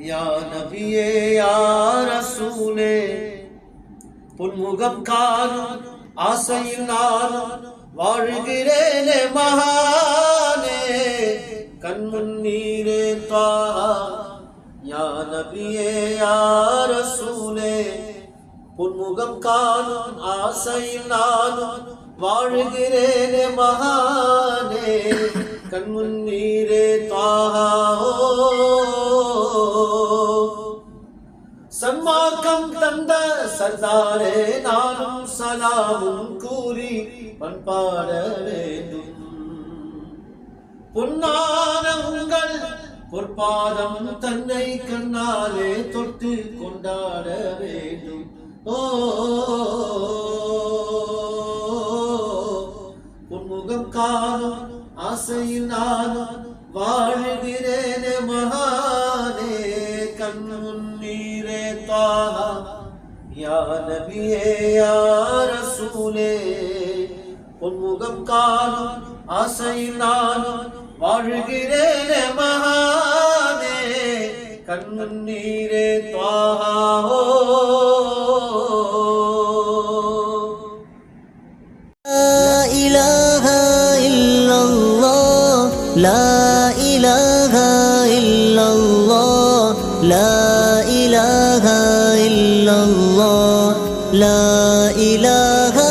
யா நபியே யா ரசூலே புன்முகம் காணும் ஆசையில் நானும் வாழ்கிறேனே மகானே கண்முன் நீரே த்வாஹா யா நபியே யா ரசூலே புன்முகம் காணும் ஆசையில் நானும் வாழ்கிறேனே மகானே கண்முன் நீரே த்வாஹா சன்மார்க்கம் தந்த சர்தாரே நானும் சலாமும் கூறி பண்பாட வேண்டும் பொன்னான உங்கள் பொற்பாதம் தன்னை கண்ணாலே தொட்டு கொண்டாட வேண்டும் பொன்முகம் காணும் ஆசையில் நானும் வாழ்கிறேனே மகானே கண்முன் நீரே த்வாஹா யா நபியே யா ரசூலே பொன்முகம் காணும் ஆசையில் நானும் வாழ்கிறேனே மகானே கண்முன் நீரே த்வாஹா لا إله إلا الله لا إله إلا الله لا إله